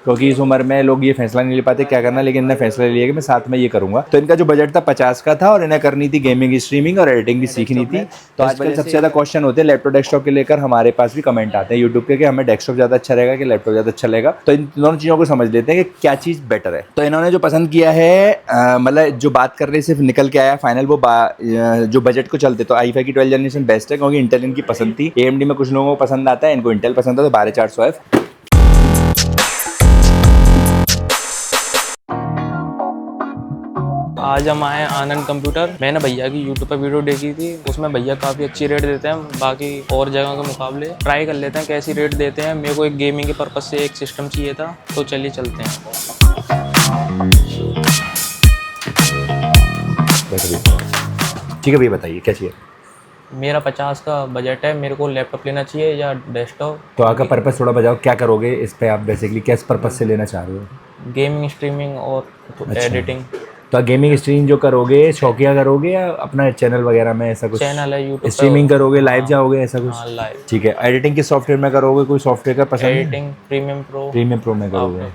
क्योंकि इस उम्र में लोग ये फैसला नहीं ले पाते क्या करना, लेकिन इन्हें फैसला लिया कि मैं साथ में ये करूंगा। तो इनका जो बजट था 50 का था और इन्हें करनी थी गेमिंग, स्ट्रीमिंग और एडिटिंग भी सीखनी थी। तो आजकल सबसे ज़्यादा क्वेश्चन होते हैं लैपटॉप डेस्कटॉप के लेकर, हमारे पास भी कमेंट आते हैं यूट्यूब के कि हमें डेस्कटॉप ज़्यादा अच्छा रहेगा कि लैपटॉप ज़्यादा अच्छा रहेगा। तो इन दोनों चीज़ों को समझ लेते हैं कि क्या चीज़ बेटर है। तो इन्होंने जो पसंद किया है, मतलब जो बात कर रहे सिर्फ निकल के आया फाइनल, वो जो बजट को चलते तो i5 की 12 जनरेशन बेस्ट है, क्योंकि इंटेल इनकी पसंद थी। AMD में कुछ लोगों को पसंद आता है, इनको इंटेल पसंद था, तो 12400F। आज हम आए आनंद कंप्यूटर। मैंने भैया की यूट्यूब पर वीडियो देखी थी, उसमें भैया काफ़ी अच्छी रेट देते हैं बाकी और जगहों के मुकाबले। ट्राई कर लेते हैं कैसी रेट देते हैं। मेरे को एक गेमिंग के पर्पज़ से एक सिस्टम चाहिए था, तो चलिए चलते हैं। ठीक है भैया, बताइए क्या चाहिए। मेरा 50 का बजट है, मेरे को लैपटॉप लेना चाहिए या डेस्कटॉप। तो आपका पर्पस थोड़ा बताओ, क्या करोगे इस पे, आप बेसिकली किस पर्पस से लेना चाह रहे हो। गेमिंग, स्ट्रीमिंग और एडिटिंग। तो आप गेमिंग स्ट्रीम जो करोगे शौकिया करोगे या अपना चैनल वगैरह में ऐसा कुछ चैनल है यूट्यूब, स्ट्रीमिंग करोगे, लाइव जाओगे ऐसा कुछ। हाँ, लाइव। ठीक है, एडिटिंग किस सॉफ्टवेयर में करोगे, कोई सॉफ्टवेयर का पसंद है। एडिटिंग प्रीमियम प्रो में करोगे।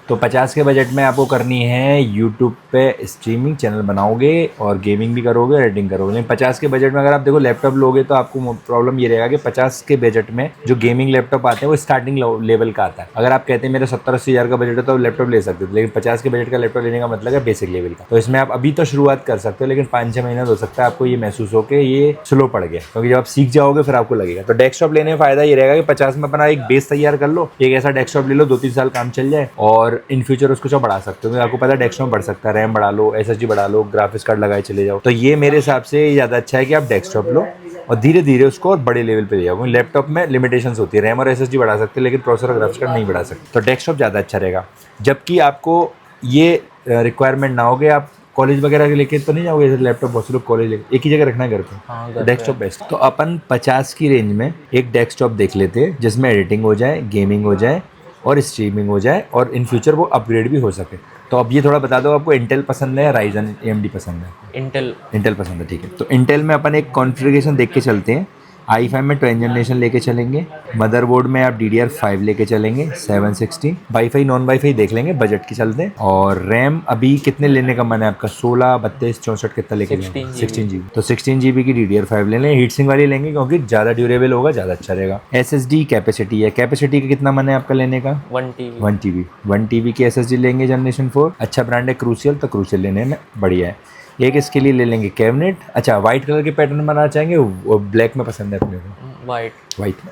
तो 50 के बजट में आपको करनी है यूट्यूब पे स्ट्रीमिंग, चैनल बनाओगे और गेमिंग भी करोगे, एडिटिंग करोगे। लेकिन 50 के बजट में अगर आप देखो लैपटॉप लोगे तो आपको प्रॉब्लम ये रहेगा कि 50 के बजट में जो गेमिंग लैपटॉप आते हैं वो स्टार्टिंग लेवल का आता है। अगर आप कहते हैं मेरा 70-80 हज़ार का बजट है तो लैपटॉप ले सकते हो, लेकिन 50 के बजट का लैपटॉप लेने का मतलब है बेसिक लेवल का। तो इसमें आप अभी तो शुरुआत कर सकते हो, लेकिन 5-6 महीना हो सकता है आपको ये महसूस हो कि ये स्लो पड़ गया, क्योंकि जब आप सीख जाओगे फिर आपको लगेगा। तो डेस्कटॉप लेने में फायदा ये रहेगा कि 50 में अपना एक बेस तैयार कर लो, एक ऐसा डेस्कटॉप ले लो 2-3 साल काम चल जाए, और इन फ्यूचर उसको बढ़ा सकते हो। आपको पता है डेस्कटॉप बढ़ सकता है, रैम बढ़ा लो, SSD बढ़ा लो, ग्राफिक्स कार्ड लगाए चले जाओ। तो ये मेरे हिसाब से ज़्यादा अच्छा है कि आप डेस्कटॉप लो और धीरे धीरे उसको और बड़े लेवल पे ले जाओ। लैपटॉप में लिमिटेशंस होती है, रैम और SSD बढ़ा सकते हैं लेकिन प्रोसेसर और ग्राफिक्स कार्ड नहीं बढ़ा सकते। तो डेस्कटॉप ज़्यादा अच्छा रहेगा। जबकि आपको ये रिक्वायरमेंट ना हो कि आप कॉलेज वगैरह लेके तो नहीं जाओगे, लैपटॉप बहुत से लोग कॉलेज एक ही जगह रखना है घर पे। हाँ, डेस्कटॉप बेस्ट। तो अपन 50 की रेंज में एक डेस्कटॉप देख लेते हैं जिसमें एडिटिंग हो जाए, गेमिंग हो जाए और स्ट्रीमिंग हो जाए, और इन फ्यूचर वो अपग्रेड भी हो सके। तो अब ये थोड़ा बता दो, आपको इंटेल पसंद है या राइजन AMD पसंद है। इंटेल पसंद है, ठीक है। तो इंटेल में अपन एक कॉन्फ़िगरेशन देख के चलते हैं। i5 में 12 जनरेशन लेके चलेंगे, मदरबोर्ड में आप DDR5 लेके चलेंगे 760, वाईफाई नॉन वाईफाई देख लेंगे बजट के चलते। और रैम अभी कितने लेने का मन है आपका, 16, 32, 64 कितना लेके जाएंगे। 16 GB। तो 16 GB की DDR5 ले लें, हीट सिंक वाली लेंगे क्योंकि ज़्यादा ड्यूरेबल होगा, ज़्यादा अच्छा रहेगा। SSD कैपेसिटी है, कैपेसिटी का कितना मन है आपका लेने का। 1 TB की SSD लेंगे जनरेशन 4, अच्छा ब्रांड है क्रूशियल, तो क्रूशियल लेने में बढ़िया है। एक इसके लिए ले लेंगे कैबिनेट। अच्छा, वाइट कलर के पैटर्न बनाना चाहेंगे, वो ब्लैक में पसंद है अपने को, वाइट में।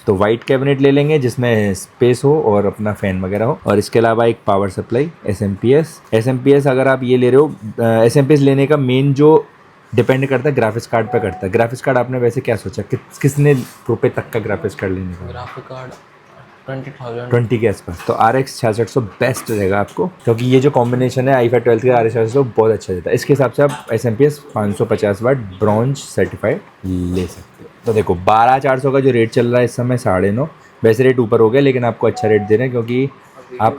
तो वाइट कैबिनेट ले लेंगे जिसमें स्पेस हो और अपना फैन वगैरह हो। और इसके अलावा एक पावर सप्लाई SMP अगर आप ये ले रहे हो, SMP लेने का मेन जो डिपेंड करता है ग्राफिक्स कार्ड पे करता है। ग्राफिक्स कार्ड आपने वैसे क्या सोचा किसने रुपए तक का ग्राफिक्स कार्ड लेने का। ग्राफिक कार्ड 20 के आसपास। तो RX 6600 बेस्ट रहेगा आपको, क्योंकि ये जो कॉम्बिनेशन है i5 12 का RX 6600 बहुत अच्छा रहता है। इसके हिसाब से आप SMP 550 वाट ब्रॉन्ज सर्टिफाइड ले सकते हो। तो देखो 12400 का जो रेट चल रहा है इस समय 9.5, वैसे रेट ऊपर हो गया लेकिन आपको अच्छा रेट दे रहे हैं, क्योंकि आप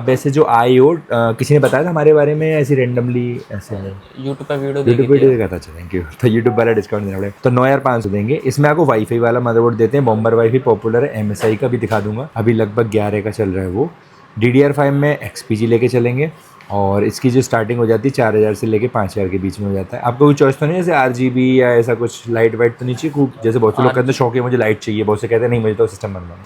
वैसे जो आए हो, किसी ने बताया था हमारे बारे में ऐसी रेंडमली ऐसे यूट्यूब पे वीडियो देखा था। अच्छा, थैंक यू। तो यूट्यूब वाला डिस्काउंट देना पड़ेगा। तो 9500 देंगे। इसमें आपको वाईफाई वाला मदरबोर्ड देते हैं, बॉम्बर वाईफाई पॉपुलर है, MSI का भी दिखा दूंगा, अभी लगभग 11 का चल रहा है वो। DDR5 में XPG लेके चलेंगे, और इसकी जो स्टार्टिंग हो जाती है 4000 से लेके 5000 के बीच में हो जाता है। आपको कोई चॉइस तो नहीं है जैसे RGB या ऐसा कुछ लाइट वाइट तो नहीं चाहिए खूब, जैसे बहुत से लोग कहते हैं शौक है मुझे लाइट चाहिए, बहुत से कहते हैं नहीं मुझे तो सिस्टम बनवाना।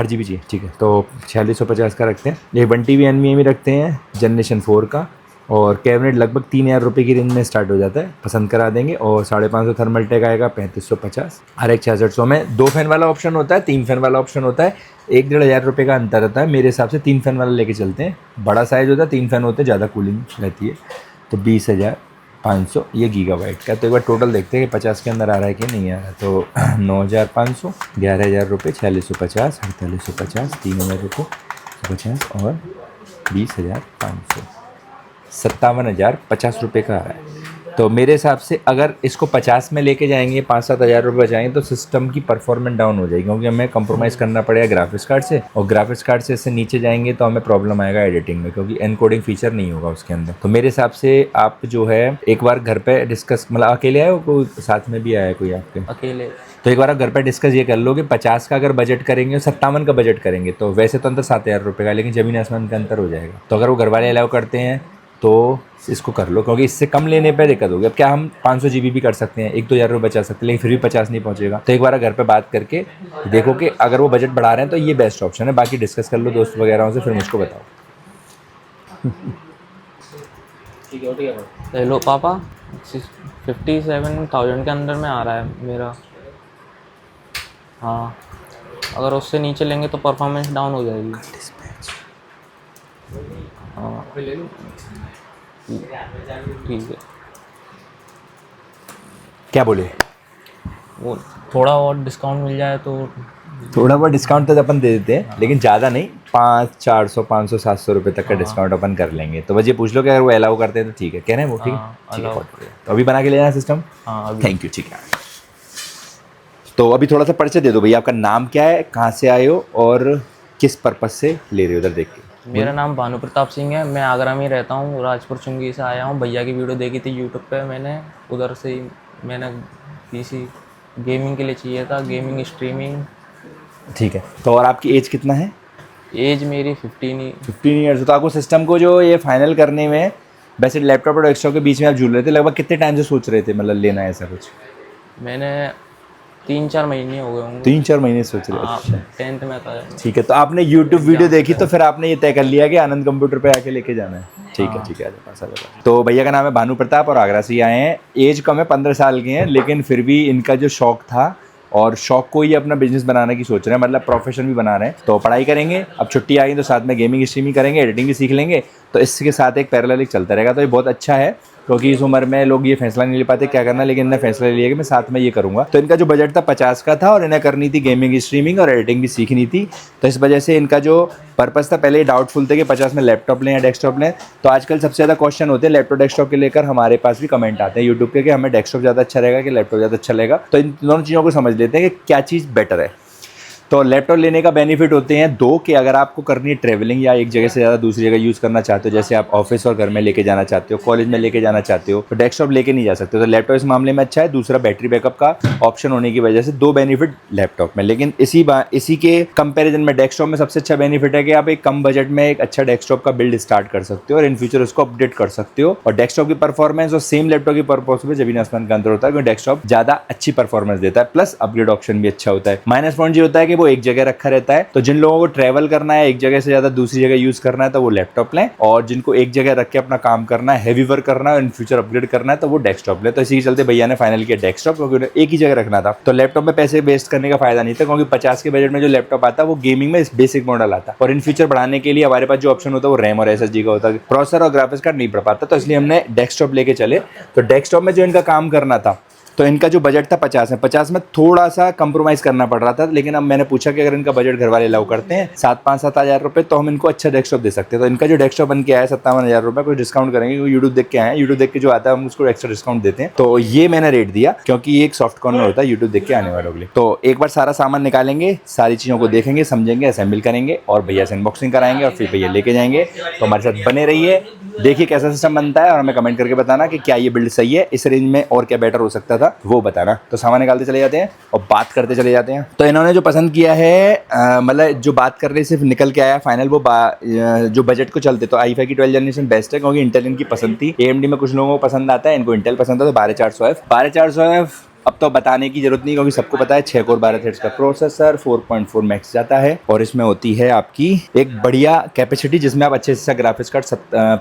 RGB चाहिए, ठीक है। तो 4650 का रखते हैं। ये 1 TB NVMe रखते हैं जनरेशन 4 का, और कैबिनेट लगभग 3000 रुपये की रेंज में स्टार्ट हो जाता है, पसंद करा देंगे। और 550 थर्मल टेक आएगा 3550। RX 6600 में 2 फैन वाला ऑप्शन होता है, 3 फैन वाला ऑप्शन होता है, 1-1.5 हज़ार रुपये का अंतर रहता है। मेरे हिसाब से 3 फैन वाला लेके चलते हैं, बड़ा साइज़ होता है, 3 फैन होते हैं, ज़्यादा कूलिंग रहती है। तो 20,500 ये गीगाबाइट का। तो एक बार टोटल देखते हैं कि 50 के अंदर आ रहा है कि नहीं आ रहा। तो 9500, 11,000 रुपये, 4650, 4850, 3,000 रुपये 50 और 20,500, 57,050 रुपये का आ रहा है। तो मेरे हिसाब से अगर इसको 50 में लेके जाएंगे, 5-7 हज़ार रुपये बचाएंगे, तो सिस्टम की परफॉर्मेंस डाउन हो जाएगी, क्योंकि हमें कंप्रोमाइज़ करना पड़ेगा ग्राफिक्स कार्ड से, और ग्राफिक्स कार्ड से इससे नीचे जाएंगे तो हमें प्रॉब्लम आएगा एडिटिंग में, क्योंकि एनकोडिंग फीचर नहीं होगा उसके अंदर। तो मेरे हिसाब से आप जो है एक बार घर पे डिस्कस, मतलब अकेले आए हो कोई साथ में भी आया है कोई आपके। तो एक बार आप घर पे डिस्कस ये कर लो कि 50 का अगर बजट करेंगे और 57 का बजट करेंगे तो वैसे तो अंतर 7,000 रुपये का, लेकिन ज़मीन आसमान का अंतर हो जाएगा। तो अगर वो घर वाले अलाउ करते हैं तो इसको कर लो, क्योंकि इससे कम लेने पे दिक्कत होगी। अब क्या हम 500 GB भी कर सकते हैं, 1-2 हज़ार रुपये बचा सकते हैं, लेकिन फिर भी 50 नहीं पहुँचेगा। तो एक बार घर पे बात करके देखो कि अगर वो बजट बढ़ा रहे हैं तो ये बेस्ट ऑप्शन है। बाकी डिस्कस कर लो दोस्त वगैरह से, फिर मुझको बताओ। ले लो पापा, 57,000 के अंदर में आ रहा है मेरा। हाँ, अगर उससे नीचे लेंगे तो परफॉर्मेंस डाउन हो जाएगी। हाँ ठीक है। क्या बोले? वो थोड़ा और डिस्काउंट मिल जाए तो। थोड़ा बहुत डिस्काउंट तो अपन दे देते हैं, लेकिन ज़्यादा नहीं, 400, 500, 700 रुपये तक का डिस्काउंट अपन कर लेंगे। तो बस ये पूछ लो कि अगर वो अलाउ करते हैं तो ठीक है, कह रहे हैं वो ठीक है, ठीक है। तो अभी बना के ले जाना सिस्टम। हाँ थैंक यू, ठीक है। तो अभी थोड़ा सा परिचय दे दो भैया, आपका नाम क्या है, कहाँ से आए हो और किस पर्पज़ से ले रहे हो, उधर देख के। मेरा नाम भानु प्रताप सिंह है, मैं आगरा में रहता हूँ, राजपुर चुंगी से आया हूँ। भैया की वीडियो देखी थी यूट्यूब पे मैंने, उधर से ही मैंने पीसी गेमिंग के लिए चाहिए था, गेमिंग स्ट्रीमिंग। ठीक है। तो और आपकी एज कितना है? एज मेरी 15 ईयर्स। तो आपको सिस्टम को जो ये फाइनल करने में, वैसे लैपटॉप और डेस्कटॉप के बीच में आप झूल रहे थे, लगभग कितने टाइम से सोच रहे थे मतलब लेना है ऐसा कुछ? मैंने 3-4 महीने हो गए होंगे। 3-4 महीने सोच रहे? अच्छा 10th में था। ठीक है। तो आपने यूट्यूब वीडियो देखी तो फिर आपने ये तय कर लिया कि आनंद कंप्यूटर पे आके लेके जाना है? ठीक है, ठीक है। तो भैया का नाम है भानु प्रताप और आगरा से ही आए हैं। एज कम है, 15 साल के हैं, लेकिन फिर भी इनका जो शौक था और शौक को ही अपना बिजनेस बनाने की सोच रहे हैं, मतलब प्रोफेशन भी बना रहे हैं। तो पढ़ाई करेंगे, अब छुट्टी आ गई तो साथ में गेमिंग स्ट्रीमिंग करेंगे, एडिटिंग भी सीख लेंगे, तो इसके साथ एक पैरेलल चलता रहेगा। तो ये बहुत अच्छा है, क्योंकि इस उम्र में लोग ये फैसला नहीं ले पाते क्या करना, लेकिन इन्हें फैसला लिया कि मैं साथ में ये करूंगा। तो इनका जो बजट था 50 का था और इन्हें करनी थी गेमिंग स्ट्रीमिंग और एडिटिंग भी सीखनी थी। तो इस वजह से इनका जो पर्पस था, पहले डाउटफुल थे कि 50 में लैपटॉप लें या डेस्कटॉप लें। तो आजकल सबसे ज़्यादा क्वेश्चन होते हैं लैपटॉप डेस्कटॉप के लेकर, हमारे पास भी कमेंट आते हैं यूट्यूब के कि हमें डेस्कटॉप ज़्यादा अच्छा रहेगा कि लैपटॉप ज़्यादा अच्छा रहेगा। तो इन दोनों चीज़ों को समझ लेते हैं कि क्या चीज़ बेटर है। तो लैपटॉप लेने का बेनिफिट होते हैं दो, कि अगर आपको करनी है ट्रैवलिंग या एक जगह से ज़्यादा दूसरी जगह यूज़ करना चाहते हो, जैसे आप ऑफिस और घर में लेके जाना चाहते हो, कॉलेज में लेके जाना चाहते हो, तो डेस्कटॉप लेके नहीं जा सकते। तो लैपटॉप इस मामले में अच्छा है। दूसरा, बैटरी बैकअप का ऑप्शन होने की वजह से दो बेनिफिट लैपटॉप में। लेकिन इसी के कंपेरिजन में डेस्कटॉप में सबसे अच्छा बेनिफिट है कि आप एक कम बजट में एक अच्छा डेस्कटॉप का बिल्ड स्टार्ट कर सकते हो और इन फ्यूचर उसको अपडेट कर सकते हो। और डेस्कटॉप की परफॉर्मेंस और सेम लैपटॉप की परफॉर्मेंस में जमीन आसमान का अंतर होता है, क्योंकि डेस्कटॉप ज़्यादा अच्छी परफॉर्मेंस देता है, प्लस अपग्रेड ऑप्शन भी अच्छा होता है। माइनस पॉइंट ये होता है कि वो एक जगह रखा रहता है। तो जिन लोगों को ट्रैवल करना है, एक जगह से ज्यादा दूसरी जगह यूज करना है, तो वो लैपटॉप लें, और जिनको एक जगह रख के अपना काम करना है, हैवी वर्क करना है, इन फ्यूचर अपग्रेड करना है, तो वो डेस्कटॉप लें। तो इसी के चलते भैया ने फाइनल किया डेस्कटॉप, क्योंकि उन्हें एक ही जगह रखना था। तो लैपटॉप में पैसे वेस्ट करने का फायदा नहीं था, क्योंकि 50 के बजट में जो लैपटॉप आता है वो गेमिंग में बेसिक मॉडल आता है, और इन फ्यूचर बढ़ाने के लिए हमारे पास जो ऑप्शन होता है वो रैम और एसएसडी का होता है, प्रोसेसर और ग्राफिक्स कार्ड नहीं बढ़ पाता। तो इसलिए हमने डेस्कटॉप लेके चले। तो डेस्कटॉप में जो इनका काम करना था, तो इनका जो बजट था 50 में, 50 में थोड़ा सा कंप्रोमाइज़ करना पड़ रहा था। लेकिन अब मैंने पूछा कि अगर इनका बजट घर वाले अलाउ करते हैं 7-5-7 हज़ार रुपये, तो हम इनको अच्छा डेस्कटॉप दे सकते हैं। तो इनका जो डेस्कटॉप बन के आया 57,000 रुपये, कुछ डिस्काउंट करेंगे, क्योंकि यूट्यूब देख के आए हैं, यूट्यूब देख के जो आता है हम उसको एक्स्ट्रा डिस्काउंट देते हैं। तो ये मैंने रेट दिया, क्योंकि ये एक सॉफ्ट कॉर्नर होता है यूट्यूब देख के आने वालों के लिए। तो एक बार सारा सामान निकालेंगे, सारी चीज़ों को देखेंगे, समझेंगे, असेंबल करेंगे और भैया से अनबॉक्सिंग कराएंगे और फिर भैया लेके जाएंगे। तो हमारे साथ बने रहिए, देखिए कैसा सिस्टम बनता है और हमें कमेंट करके बताना कि क्या ये बिल्ड सही है, इस रेंज में और क्या बेटर हो सकता था वो बताना। तो सामान निकालते चले जाते हैं और बात करते चले जाते हैं। तो इन्होंने जो पसंद किया है, मतलब जो बात कर रहे सिर्फ निकल के आया फाइनल, वो जो बजट को चलते, तो i5 की 12 जनरेशन बेस्ट है, क्योंकि इंटेल इनकी पसंद थी। AMD में कुछ लोगों को पसंद आता है, इनको इंटेल पसंद है। तो 12400F अब तो बताने की जरूरत नहीं, क्योंकि सबको पता है 6 कोर 12 थ्रेड्स का प्रोसेसर, 4.4 मैक्स जाता है, और इसमें होती है आपकी एक बढ़िया कैपेसिटी, जिसमें आप अच्छे से ग्राफिक्स कार्ड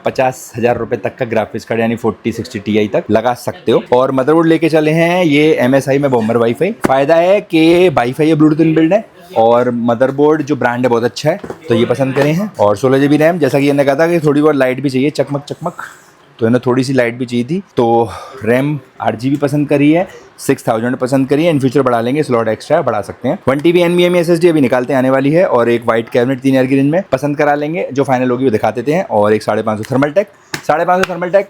50,000 रुपये तक का ग्राफिक्स कार्ड यानी 4060 Ti तक लगा सकते हो। और मदरबोर्ड लेके चले हैं ये MSI में बॉम्बर वाईफाई। फायदा है कि वाईफाई ब्लूटूथ इनबिल्ड है, और मदरबोर्ड जो ब्रांड है बहुत अच्छा है, तो ये पसंद करें हैं। और 16 GB रैम, जैसा कि इन्होंने कहा था कि थोड़ी बहुत लाइट भी चाहिए, चकमक चकमक, तो इन्हें थोड़ी सी लाइट भी चाहिए थी। तो रैम 8 GB पसंद करी है, 6000 पसंद करी है। इन फ्यूचर बढ़ा लेंगे, स्लॉट एक्स्ट्रा बढ़ा सकते हैं। 1 TB NVMe SSD अभी निकालते आने वाली है, और एक वाइट कैबिनेट 3000 की रेंज में पसंद करा लेंगे। जो फाइनल होगी वो दिखा देते हैं। और एक 550 thermal tech, 550 thermal tech,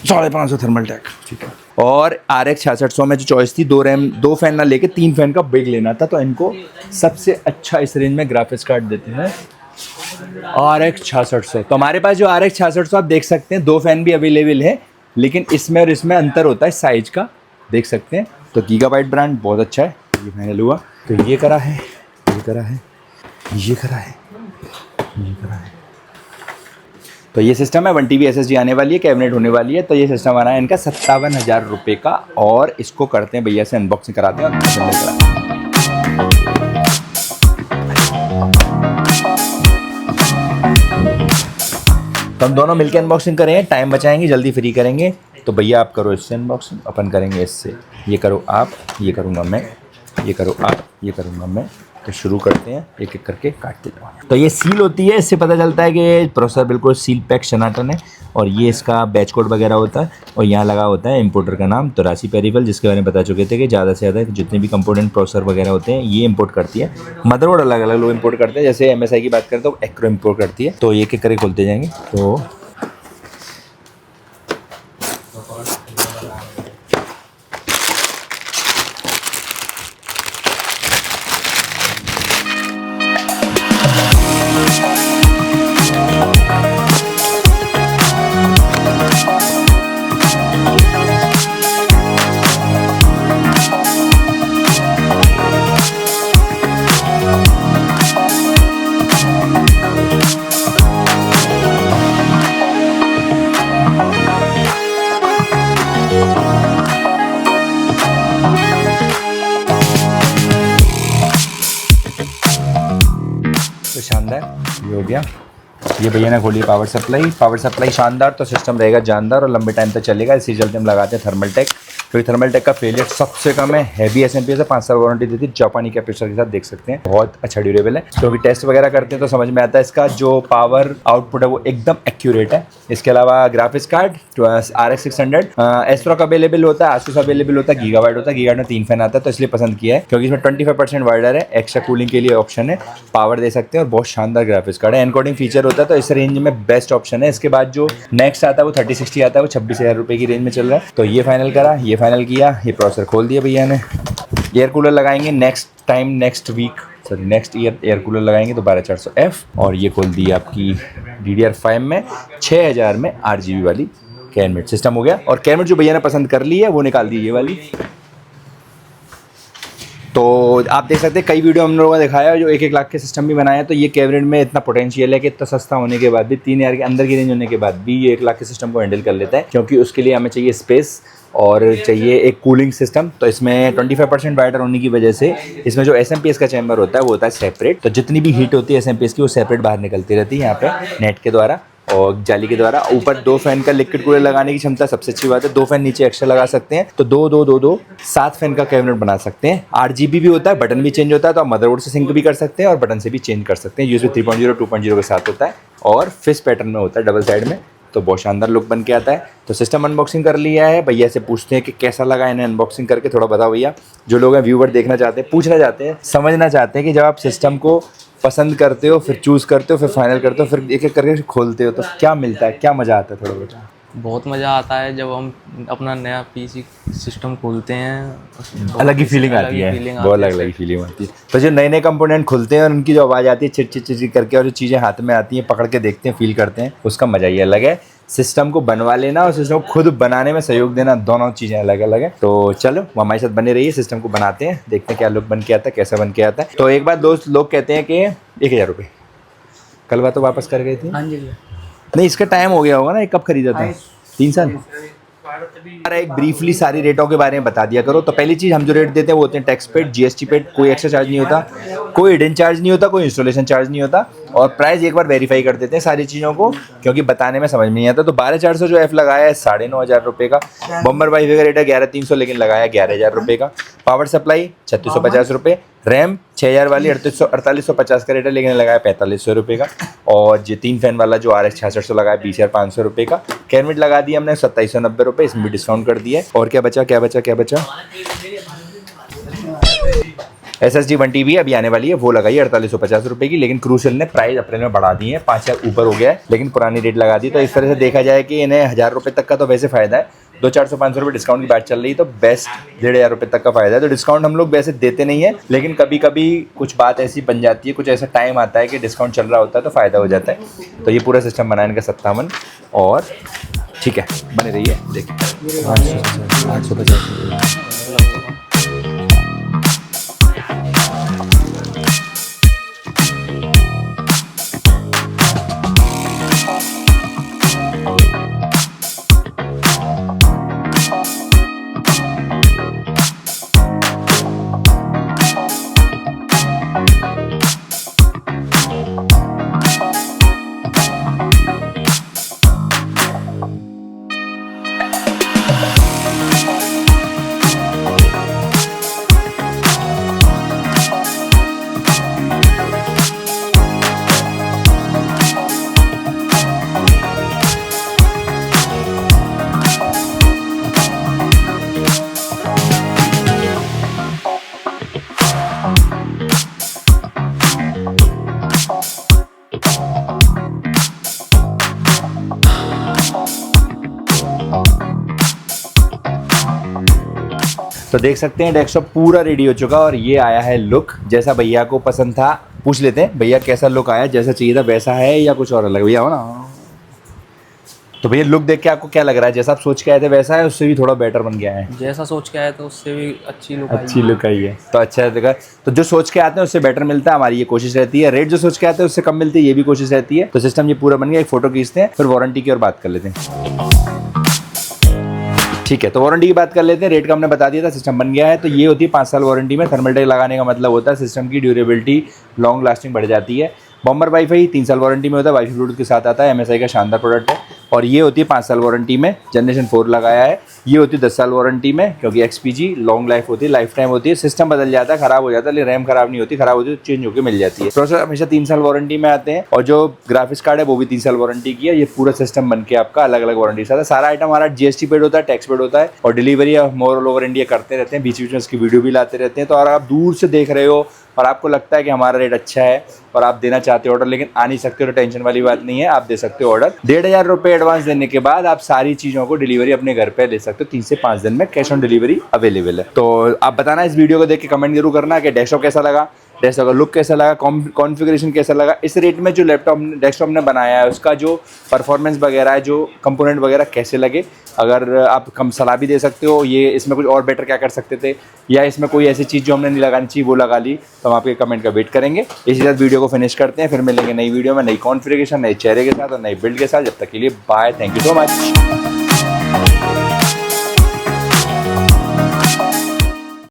550 thermal tech, ठीक है। और RX 6600 में जो चॉइस थी, 2 रैम 2 फैन ना लेके 3 फैन का बिग लेना था, तो इनको सबसे अच्छा इस रेंज में ग्राफिक्स कार्ड देते हैं RX 6600। तो हमारे पास जो RX 6600 आप देख सकते हैं, 2 फैन भी अवेलेबल है, लेकिन इसमें और इसमें अंतर होता है साइज का, देख सकते हैं। तो गीगाबाइट ब्रांड बहुत अच्छा है, ये फाइनल हुआ। तो ये करा है, ये करा है, ये करा है, ये करा है। तो ये सिस्टम है। 1 TB SSD आने वाली है, कैबिनेट होने वाली है। तो ये सिस्टम आना है इनका 57,000 रुपये का। और इसको करते हैं भैया से अनबॉक्सिंग कराते हैं और पसंद कराते हैं। तो हम दोनों मिलकर अनबॉक्सिंग करें, टाइम बचाएंगे, जल्दी फ्री करेंगे। तो भैया आप करो इससे अनबॉक्सिंग, अपन करेंगे इससे। ये करो आप, ये करूँगा मैं, ये करो आप, ये करूँगा मैं। तो शुरू करते हैं, एक एक करके काटते जाओ। तो ये सील होती है, इससे पता चलता है कि प्रोसेसर बिल्कुल सील पैक सनातन है। और ये इसका बैच कोड वगैरह होता है। और यहाँ लगा होता है इंपोर्टर का नाम तरासी पेरिफल, जिसके बारे में बता चुके थे कि ज़्यादा से ज़्यादा जितने भी कंपोनेंट प्रोसेसर वगैरह होते हैं ये इंपोर्ट करती है। मदरबोर्ड अलग अलग लोग इंपोर्ट करते हैं, जैसे MSI की बात करें तो एक्रो इंपोर्ट करती है। तो एक एक करके खोलते जाएंगे। तो शानदार, ये हो गया। ये भैया ने खोली पावर सप्लाई शानदार। तो सिस्टम रहेगा जानदार और लंबे टाइम तक चलेगा। इसी चलते हम लगाते हैं थर्मल टेक, क्योंकि थर्मल टेक का फेलियर सबसे कम है। हैवी SMP से 5 साल वारंटी देती है, जापानी कैपेसिटर के साथ देख सकते हैं, बहुत अच्छा ड्यूरेबल है। क्योंकि टेस्ट वगैरह करते हैं तो समझ में आता है इसका जो पावर आउटपुट है वो एकदम एक्यूरेट है। इसके अलावा ग्राफिक्स कार्ड RX 600 एस्ट्रोक अवेलेबल होता है, आसूस अवेलेबल होता है, गीगाबाइट होता है। गीगाबाइट में 3 फैन आता है, तो इसलिए पसंद किया है क्योंकि इसमें 25% वाइडर है, एक्स्ट्रा कूलिंग के लिए ऑप्शन है, पावर दे सकते हैं और बहुत शानदार ग्राफिक्स कार्ड है। एनकोडिंग फीचर होता है, तो इस रेंज में बेस्ट ऑप्शन है। इसके बाद जो नेक्स्ट आता है वो 3060 आता है, वो 26,000 रुपये की रेंज में चल रहा है। तो ये फाइनल करा, ये फाइनल किया, ये प्रोसेसर खोल दिया भैया ने। एयर कूलर लगाएंगे नेक्स्ट ईयर एयर कूलर लगाएंगे तो 12400F। और ये खोल दी आपकी DDR5 में 6000 में RGB वाली कैबिनेट। सिस्टम हो गया। और कैबिनेट जो भैया ने पसंद कर ली है वो निकाल दी ये वाली। तो आप देख सकते हैं कई वीडियो हम लोगों ने दिखाया है जो 1-1 लाख के सिस्टम भी बनाया है। तो ये कैबिनेट में इतना पोटेंशियल है कि इतना सस्ता होने के बाद भी, 3000 के अंदर की रेंज होने के बाद भी ये 1 लाख के सिस्टम को हैंडल कर लेता है। क्योंकि उसके लिए हमें चाहिए स्पेस और चाहिए एक कूलिंग सिस्टम। तो इसमें 25% वाइडर होने की वजह से इसमें जो SMPS का चैम्बर होता है वो होता है सेपरेट। तो जितनी भी हीट होती है SMPS की वो सेपरेट बाहर निकलती रहती है यहाँ पे नेट के द्वारा और जाली के द्वारा। ऊपर 2 फैन का लिक्विड कूलर लगाने की क्षमता सबसे अच्छी बात है। 2 फैन नीचे एक्स्ट्रा लगा सकते हैं, तो 2 7 फैन का कैबिनेट बना सकते हैं। RGB भी होता है, बटन भी चेंज होता है, तो आप मदरबोर्ड से सिंक भी कर सकते हैं और बटन से भी चेंज कर सकते हैं। USB 3.0 2.0 के साथ होता है और फिश पैटर्न में होता है, डबल साइड में। तो बहुत शानदार लुक बन के आता है। तो सिस्टम अनबॉक्सिंग कर लिया है। भैया से पूछते हैं कि कैसा लगा इन्हें अनबॉक्सिंग करके, थोड़ा बताओ भैया। जो लोग हैं व्यूवर देखना चाहते हैं, पूछना चाहते हैं, समझना चाहते हैं कि जब आप सिस्टम को पसंद करते हो, फिर चूज़ करते हो, फिर फाइनल करते हो, फिर एक एक करके खोलते हो, तो क्या मिलता है, क्या मज़ा आता है, थोड़ा बताओ। बहुत मज़ा आता है जब हम अपना नया PC सिस्टम खोलते हैं, अलग ही फीलिंग आती है, बहुत अलग फीलिंग आती है। तो जो नए नए कंपोनेंट खुलते हैं और उनकी जो आवाज़ आती है चिट चिट चिट करके, और जो चीज़ें हाथ में आती हैं, पकड़ के देखते हैं, फील करते हैं, उसका मज़ा ही अलग है। सिस्टम को बनवा लेना और सिस्टम को खुद बनाने में सहयोग देना, दोनों चीज़ें अलग अलग है। तो चलो हमारे साथ बने रहिए, सिस्टम को बनाते हैं, देखते हैं क्या लुक बन के आता है, कैसा बन के आता है। तो एक बार दोस्त लोग कहते हैं कि 1000 रुपये कल बात तो वापस कर गई थी। हाँ जी नहीं, इसका टाइम हो गया होगा ना, ये कब खरीदा था? 3 साल। अरे एक ब्रीफली सारी रेटों के बारे में बता दिया करो। तो पहली चीज़ हम जो रेट देते हैं वो होते हैं टैक्स पेड, GST पेड, कोई एक्स्ट्रा चार्ज नहीं होता, कोई हिडन चार्ज नहीं होता, कोई इंस्टॉलेशन चार्ज नहीं होता। और प्राइस एक बार वेरीफाई कर देते हैं सारी चीज़ों को, क्योंकि बताने में समझ में नहीं आता। तो 12400 जो F लगाया है 9,500 रुपये का। बम्बर वाईफाई का रेट है 11300, लेकिन लगाया 11000 रुपये का। पावर सप्लाई 3650 रुपये। रैम 6000 वाली 4850 का रेट है, लेकिन लगाया 4500 रुपये का। और ये 3 फैन वाला जो RX 6600 लगाया 20500 रुपये का। कैबिनेट लगा दिया हमने 2790 रुपये, इसमें भी डिस्काउंट कर दिया है। और क्या बचा SSD 1 TB अभी आने वाली है, वो लगाई 4850 रुपये की। लेकिन क्रूसियल ने प्राइस अप्रैल में बढ़ा दी है, 5000 ऊपर हो गया है, लेकिन पुरानी रेट लगा दी। तो इस तरह से देखा जाए कि इन्हें 1000 रुपये तक का तो वैसे फ़ायदा है। 200-400-500 रुपये डिस्काउंट की बात चल रही है, तो बेस्ट 1500 रुपये तक का फ़ायदा है। तो डिस्काउंट हम लोग वैसे देते नहीं है, लेकिन कभी कभी कुछ बात ऐसी बन जाती है, कुछ ऐसा टाइम आता है कि डिस्काउंट चल रहा होता है तो फ़ायदा हो जाता है। तो ये पूरा सिस्टम बनाया इनका 57। और ठीक है, बने रहिए, देखिए 850। तो देख सकते हैं डेस्कटॉप पूरा रेडी हो चुका और ये आया है लुक जैसा भैया को पसंद था। पूछ लेते हैं भैया कैसा लुक आया, जैसा चाहिए था वैसा है या कुछ और अलग, भैया हो ना। तो भैया लुक देख के आपको क्या लग रहा है, जैसा आप सोच के आए थे वैसा है, उससे भी थोड़ा बेटर बन गया है? जैसा सोच के आया तो उससे भी अच्छी लुक आई है तो अच्छा है। तो जो सोच के आते हैं उससे बेटर मिलता है, हमारी ये कोशिश रहती है। रेट जो सोच के आते हैं उससे कम मिलती है, ये भी कोशिश रहती है। तो सिस्टम ये पूरा बन गया, एक फोटो खींचते हैं फिर वारंटी की और बात कर लेते हैं। ठीक है, तो वारंटी की बात कर लेते हैं। रेट का हमने बता दिया था, सिस्टम बन गया है। तो ये होती है 5 साल वारंटी में। थर्मल टेक लगाने का मतलब होता है सिस्टम की ड्यूरेबिलिटी, लॉन्ग लास्टिंग बढ़ जाती है। बॉम्बर वाईफाई 3 साल वारंटी में होता है, वाईफाई ब्लूटूथ के साथ आता है। MSI का शानदार प्रोडक्ट है। और ये होती है 5 साल वारंटी में, जनरेशन 4 लगाया है। ये होती है 10 साल वारंटी में, क्योंकि XPG लॉन्ग लाइफ होती है, लाइफ टाइम होती है। सिस्टम बदल जाता है, खराब हो जाता है, लेकिन रैम खराब नहीं होती, खराब होती है तो चेंज होकर मिल जाती है। प्रोसेसर हमेशा 3 साल वारंटी में आते हैं और जो ग्राफिक्स कार्ड है वो भी 3 साल वारंटी की है। ये पूरा सिस्टम बन के आपका अलग अलग वारंटी से आता है। सारा आइटम हमारा GST पेड होता है, टैक्स पेड होता है और delivery more all over India करते रहते हैं। बीच बीच में इसकी वीडियो भी लाते रहते हैं। तो अगर आप दूर से देख रहे हो और आपको लगता है कि हमारा रेट अच्छा है और आप देना चाहते हो ऑर्डर, लेकिन आ नहीं सकते हो, तो टेंशन वाली बात नहीं है, आप दे सकते हो ऑर्डर। 1,500 रुपये एडवांस देने के बाद आप सारी चीज़ों को डिलीवरी अपने घर पे ले सकते हो। 3 से 5 दिन में कैश ऑन डिलीवरी अवेलेबल है। तो आप बताना इस वीडियो को देख के कमेंट जरूर करना कि डेस्कटॉप कैसा लगा, डेस्कटॉप का लुक कैसा लगा, कॉन्फ़िगरेशन कैसा लगा। इस रेट में जो डेस्कटॉप ने बनाया है उसका जो परफॉर्मेंस वगैरह है, जो कंपोनेंट वगैरह कैसे लगे। अगर आप कम सलाह भी दे सकते हो, ये इसमें कुछ और बेटर क्या कर सकते थे, या इसमें कोई ऐसी चीज़ जो हमने नहीं लगानी चाहिए वो लगा ली, तो हम आपके कमेंट का वेट करेंगे। इसी तरह वीडियो को फिनिश करते हैं, फिर मिलेंगे नई वीडियो में, नई कॉन्फ़िगरेशन, नए चेहरे के साथ और नई बिल्ड के साथ। जब तक के लिए bye, thank you so much.